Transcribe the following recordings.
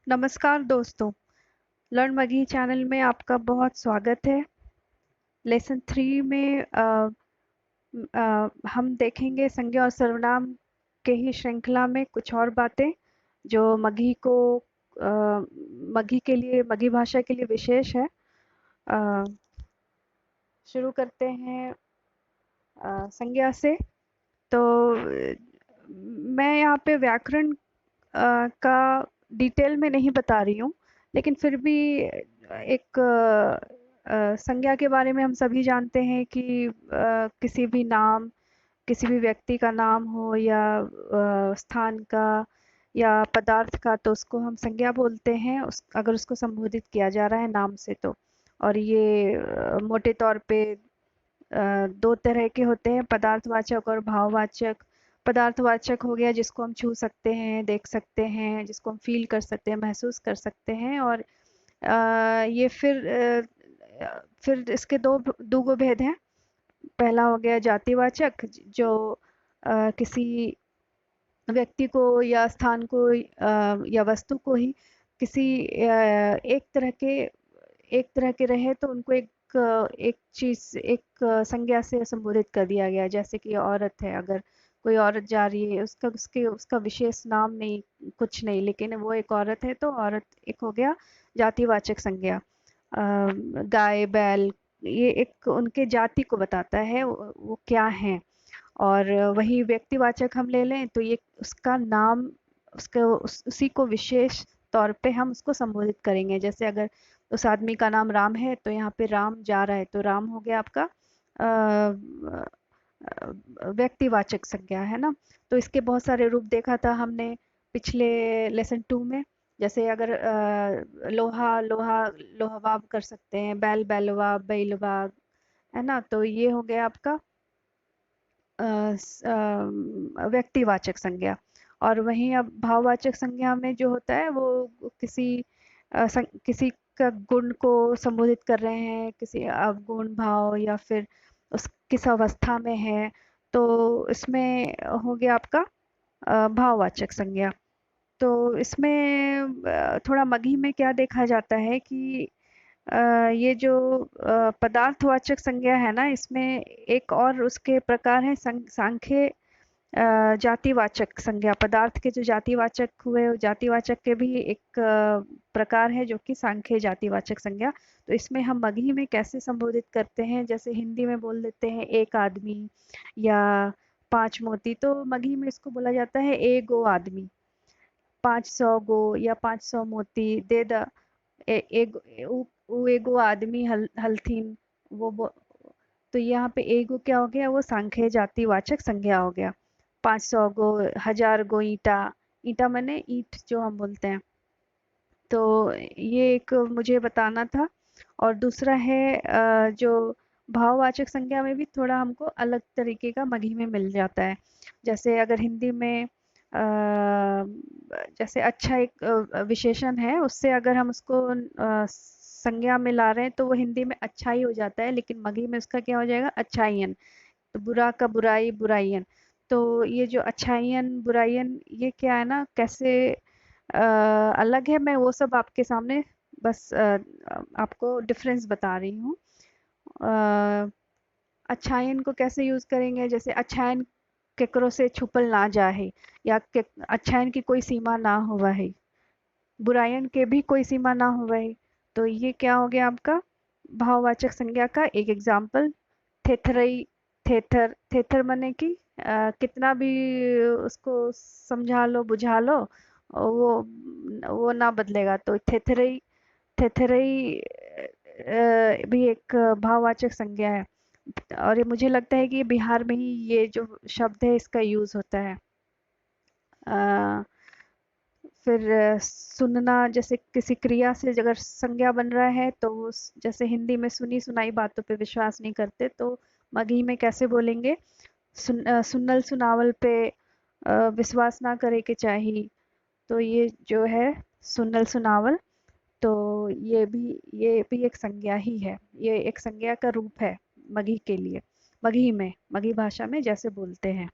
नमस्कार दोस्तों। Learn मगी channel में आपका बहुत स्वागत है। लेसन 3 में हम देखेंगे संज्ञा और सर्वनाम के ही श्रृंखला में कुछ और बातें जो मगी के लिए, मगी भाषा के लिए विशेष है। अ, शुरू करते हैं संज्ञा से। तो मैं यहाँ पे व्याकरण का डिटेल में नहीं बता रही हूँ, लेकिन फिर भी एक संज्ञा के बारे में हम सभी जानते हैं कि किसी भी व्यक्ति का नाम हो या स्थान का या पदार्थ का, तो उसको हम संज्ञा बोलते हैं अगर उसको संबोधित किया जा रहा है नाम से तो। और ये मोटे तौर पे दो तरह के होते हैं, पदार्थवाचक और भाववाचक। पदार्थवाचक हो गया जिसको हम छू सकते हैं, देख सकते हैं, जिसको हम फील कर सकते हैं, महसूस कर सकते हैं। और ये फिर इसके दो भेद हैं। पहला हो गया जातिवाचक, जो किसी व्यक्ति को या स्थान को या वस्तु को ही किसी एक तरह के रहे तो उनको एक चीज संज्ञा से संबोधित कर दिया गया। जैसे कि औरत है, अगर कोई औरत जा रही है, उसका विशेष नाम नहीं, कुछ नहीं, लेकिन वो एक औरत है तो औरत एक हो गया जातिवाचक संज्ञा। गाय बैल, ये एक उनके जाति को बताता है, वो क्या है। और वही व्यक्तिवाचक हम ले लें तो ये उसका नाम, उसी को विशेष तौर पे हम उसको संबोधित करेंगे। जैसे अगर उस आदमी का नाम राम है तो यहाँ पे राम जा रहा है, तो राम हो गया आपका व्यक्तिवाचक संज्ञा, है ना। तो इसके बहुत सारे रूप देखा था हमने पिछले लेसन 2 में। जैसे अगर लोहा लोहा लोहवा कर सकते हैं, बैल बैलवा बैलवा, है ना। तो ये हो गया आपका व्यक्तिवाचक संज्ञा। और वहीं अब भाववाचक संज्ञा में जो होता है वो किसी का गुण को संबोधित कर रहे हैं, किसी अवगुण भाव, या फिर उस किस अवस्था में है, तो इसमें हो गया आपका भाववाचक संज्ञा। तो इसमें थोड़ा मगही में क्या देखा जाता है कि अ, ये जो पदार्थवाचक संज्ञा है ना, इसमें एक और उसके प्रकार है सांख्य जातिवाचक संज्ञा। पदार्थ के जो जातिवाचक हुए, जातिवाचक के भी एक प्रकार है जो कि सांख्य जातिवाचक संज्ञा। तो इसमें हम मगही में कैसे संबोधित करते हैं, जैसे हिंदी में बोल देते हैं एक आदमी या 5 मोती, तो मगही में इसको बोला जाता है ए गो आदमी। 500 गो या 500 मोती दे द ए, एगो उ एगो आदमी हलथीन। वो बो- तो यहाँ पे एगो क्या हो गया, वो सांख्य जातिवाचक संज्ञा हो गया। 500 गो, 1000 गो ईंटा। ईंटा माने ईंट जो हम बोलते हैं। तो ये एक मुझे बताना था। और दूसरा है जो भाववाचक संज्ञा में भी थोड़ा हमको अलग तरीके का मगही में मिल जाता है। जैसे अगर हिंदी में जैसे अच्छा एक विशेषण है, उससे अगर हम उसको संज्ञा में ला रहे हैं तो वो हिंदी में अच्छा ही हो जाता है, लेकिन मगही में उसका क्या हो जाएगा, अच्छाइयन। तो बुरा का बुराई, बुराइयन। तो ये जो अच्छाइयन बुराइयन, ये क्या है ना, कैसे अ, अलग है, मैं वो सब आपके सामने बस आपको डिफरेंस बता रही हूँ। अ, अच्छायन को कैसे यूज करेंगे, जैसे अच्छायन केकरो से छुपल ना जाहे, या अच्छायन की कोई सीमा ना हुआ है, बुरायन के भी कोई सीमा ना हुआ है। तो ये क्या हो गया आपका भाववाचक संज्ञा का एक एग्जाम्पल। थेथरई, थेथर थेथर मने कि कितना भी उसको समझा लो बुझा लो, वो ना बदलेगा। तो थेथरई, थेथरई भी एक भाववाचक संज्ञा है। और ये मुझे लगता है कि बिहार में ही ये जो शब्द है इसका यूज होता है। अ, फिर सुनना, जैसे किसी क्रिया से अगर संज्ञा बन रहा है तो जैसे हिंदी में सुनी सुनाई बातों पे विश्वास नहीं करते, तो मगही में कैसे बोलेंगे, सुनल सुनावल पे विश्वास ना करे के चाहिए। तो ये जो है सुनल सुनावल, तो ये भी एक संज्ञा ही है, ये एक संज्ञा का रूप है मगही के लिए। मगही भाषा में जैसे बोलते हैं,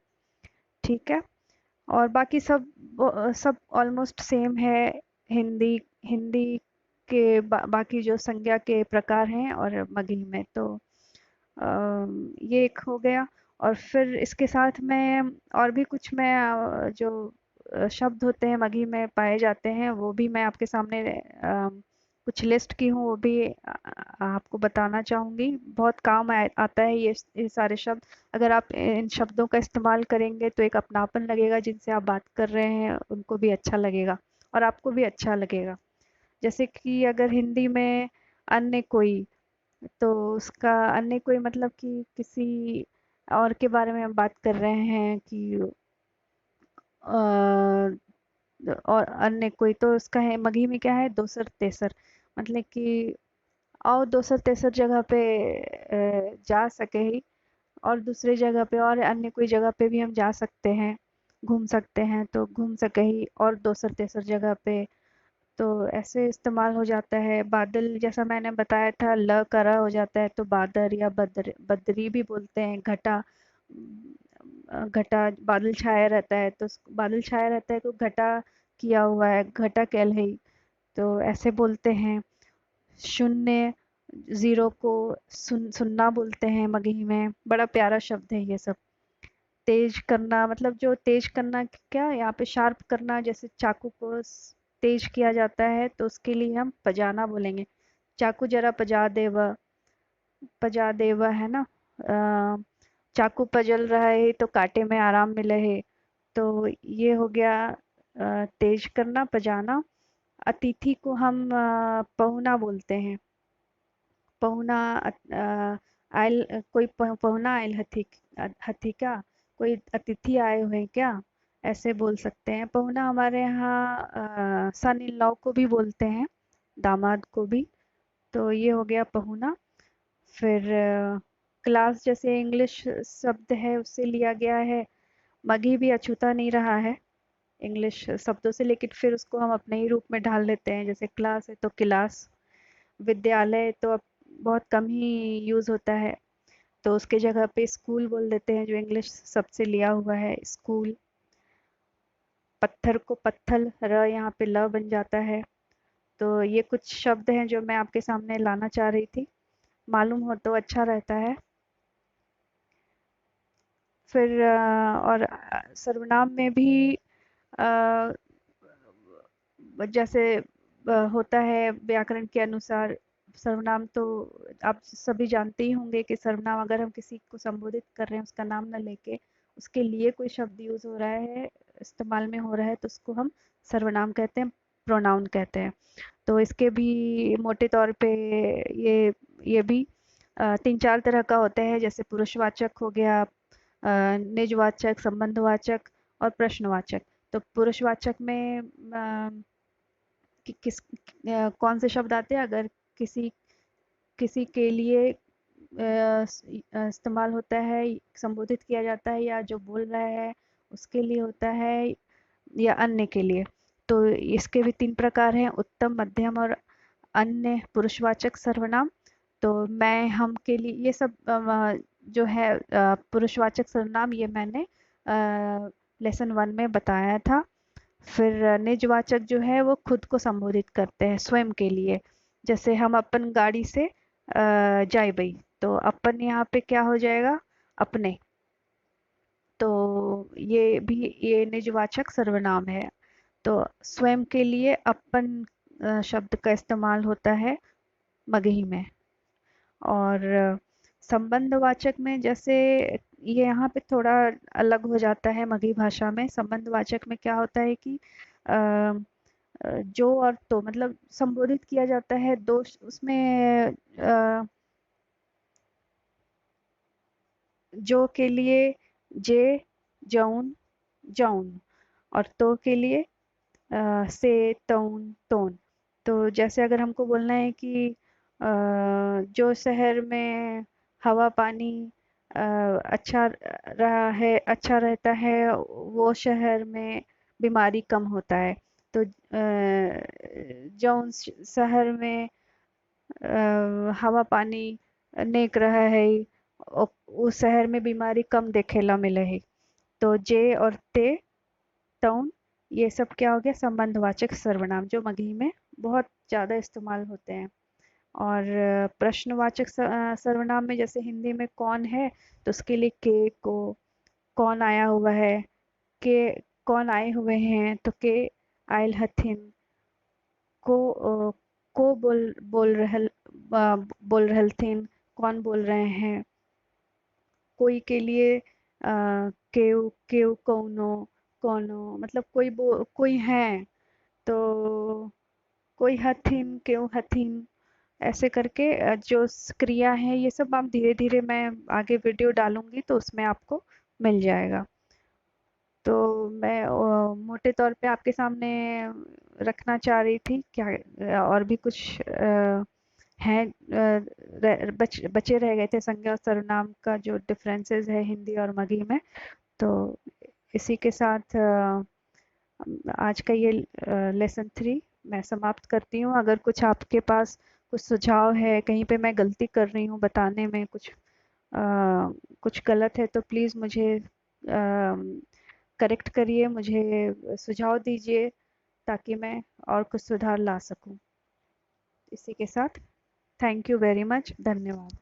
ठीक है। और बाकी सब ऑलमोस्ट सेम है हिंदी हिंदी के बाकी जो संज्ञा के प्रकार हैं और मगही में। तो ये एक हो गया। और फिर इसके साथ में और भी कुछ मैं जो शब्द होते हैं मगही में पाए जाते हैं वो भी मैं आपके सामने कुछ लिस्ट की हूँ, वो भी आपको बताना चाहूँगी। बहुत काम आता है ये सारे शब्द। अगर आप इन शब्दों का इस्तेमाल करेंगे तो एक अपनापन लगेगा, जिनसे आप बात कर रहे हैं उनको भी अच्छा लगेगा और आपको भी अच्छा लगेगा। जैसे कि अगर हिंदी में अन्य कोई, तो उसका अन्य कोई मतलब कि किसी और के बारे में हम बात कर रहे हैं कि और अन्य कोई, तो उसका है मगही में क्या है, दोसर तेसर। मतलब कि और दोसर तेसर जगह पे जा सके ही, और दूसरे जगह पे और अन्य कोई जगह पे भी हम जा सकते हैं, घूम सकते हैं, तो घूम सके ही और दोसर तेसर जगह पे। तो ऐसे इस्तेमाल हो जाता है। बादल जैसा मैंने बताया था, ल करा हो जाता है तो बादर या बदरी भी बोलते हैं। घटा, घटा बादल छाया रहता है तो बादल छाया रहता है तो घटा किया हुआ है, घटा कैल है। तो ऐसे बोलते हैं। शून्य, जीरो को सुन्ना बोलते हैं मगही में। बड़ा प्यारा शब्द है ये सब। तेज करना, मतलब जो तेज करना क्या, यहाँ पे शार्प करना, जैसे चाकू को तेज किया जाता है तो उसके लिए हम पजाना बोलेंगे। चाकू जरा पजा देवा, पजा देवा है ना। चाकू पजल रहा है तो कांटे में आराम मिले है। तो ये हो गया तेज करना, पजाना। अतिथि को हम पहुना बोलते हैं। पहुना, आयल, कोई पहुना आयल हथी, हथी क्या, कोई अतिथि आए हुए हैं क्या, ऐसे बोल सकते हैं। पहुना हमारे यहाँ सन इन लॉ को भी बोलते हैं, दामाद को भी। तो ये हो गया पहुना। फिर क्लास जैसे इंग्लिश शब्द है उससे लिया गया है। मगी भी अछूता नहीं रहा है इंग्लिश शब्दों से, लेकिन फिर उसको हम अपने ही रूप में ढाल लेते हैं। जैसे क्लास है तो क्लास। विद्यालय तो अब बहुत कम ही यूज होता है, तो उसके जगह पे स्कूल बोल देते हैं, जो इंग्लिश शब्द से लिया हुआ है, स्कूल। पत्थर को पत्थल, र यहाँ पे ल बन जाता है। तो ये कुछ शब्द हैं जो मैं आपके सामने लाना चाह रही थी, मालूम हो तो अच्छा रहता है। फिर और सर्वनाम में भी अ, जैसे होता है व्याकरण के अनुसार सर्वनाम। तो आप सभी जानते ही होंगे कि सर्वनाम, अगर हम किसी को संबोधित कर रहे हैं उसका नाम ना लेके उसके लिए कोई शब्द यूज हो रहा है, इस्तेमाल में हो रहा है, तो उसको हम सर्वनाम कहते हैं, प्रोनाउन कहते हैं। तो इसके भी मोटे तौर पे ये भी तीन चार तरह का होता है। जैसे पुरुषवाचक हो गया, निजवाचक, संबंधवाचक और प्रश्नवाचक। तो पुरुषवाचक में कौन से शब्द आते हैं, अगर किसी किसी के लिए इस्तेमाल होता है, संबोधित किया जाता है, या जो बोल रहा है उसके लिए होता है, या अन्य के लिए। तो इसके भी तीन प्रकार हैं, उत्तम, मध्यम और अन्य पुरुषवाचक सर्वनाम। तो मैं, हम के लिए, ये सब जो है पुरुषवाचक सर्वनाम, ये मैंने लेसन वन में बताया था। फिर निजवाचक जो है वो खुद को संबोधित करते हैं, स्वयं के लिए। जैसे हम अपन गाड़ी से जाए बई, तो अपन यहाँ पे क्या हो जाएगा, अपने। तो ये निजवाचक सर्वनाम है। तो स्वयं के लिए अपन शब्द का इस्तेमाल होता है मगही में। और संबंधवाचक में, जैसे ये यहाँ पे थोड़ा अलग हो जाता है मगही भाषा में। संबंधवाचक में क्या होता है कि अ, जो और तो, मतलब संबोधित किया जाता है दो उसमें। जो के लिए जे, जौन, जौन। और तो के लिए से, तौन, तोन। तो जैसे अगर हमको बोलना है कि जो शहर में हवा पानी अच्छा रहा है, अच्छा रहता है, वो शहर में बीमारी कम होता है। तो जौन शहर में हवा पानी नेक रहा है, उस शहर में बीमारी कम देखेला मिले है। तो जे और ते, तौन, ये सब क्या हो गया, संबंधवाचक सर्वनाम जो मगही में बहुत ज़्यादा इस्तेमाल होते हैं। और प्रश्नवाचक सर्वनाम में जैसे हिंदी में कौन है, तो उसके लिए के को, कौन आया हुआ है, के कौन आए हुए हैं, तो के आयल हथिन, को को बोल रहल बोल रहल थिन, कौन बोल रहे हैं। कोई के लिए केहू केहू कौनो, कौनो मतलब कोई है, तो कोई हथिन केहू हथिन, ऐसे करके जो क्रिया है ये सब आप धीरे धीरे, मैं आगे वीडियो डालूंगी तो उसमें आपको मिल जाएगा। तो मैं मोटे तौर पे आपके सामने रखना चाह रही थी क्या, और भी कुछ हैं, बचे रह गए थे संज्ञा और सर्वनाम का जो डिफरेंसेस है हिंदी और मगही में। तो इसी के साथ आज का ये लेसन 3 मैं समाप्त करती हूँ। अगर कुछ आपके पास कुछ सुझाव है, कहीं पे मैं गलती कर रही हूँ बताने में, कुछ गलत है, तो प्लीज़ मुझे करेक्ट करिए, मुझे सुझाव दीजिए, ताकि मैं और कुछ सुधार ला सकूं। इसी के साथ थैंक यू वेरी मच, धन्यवाद।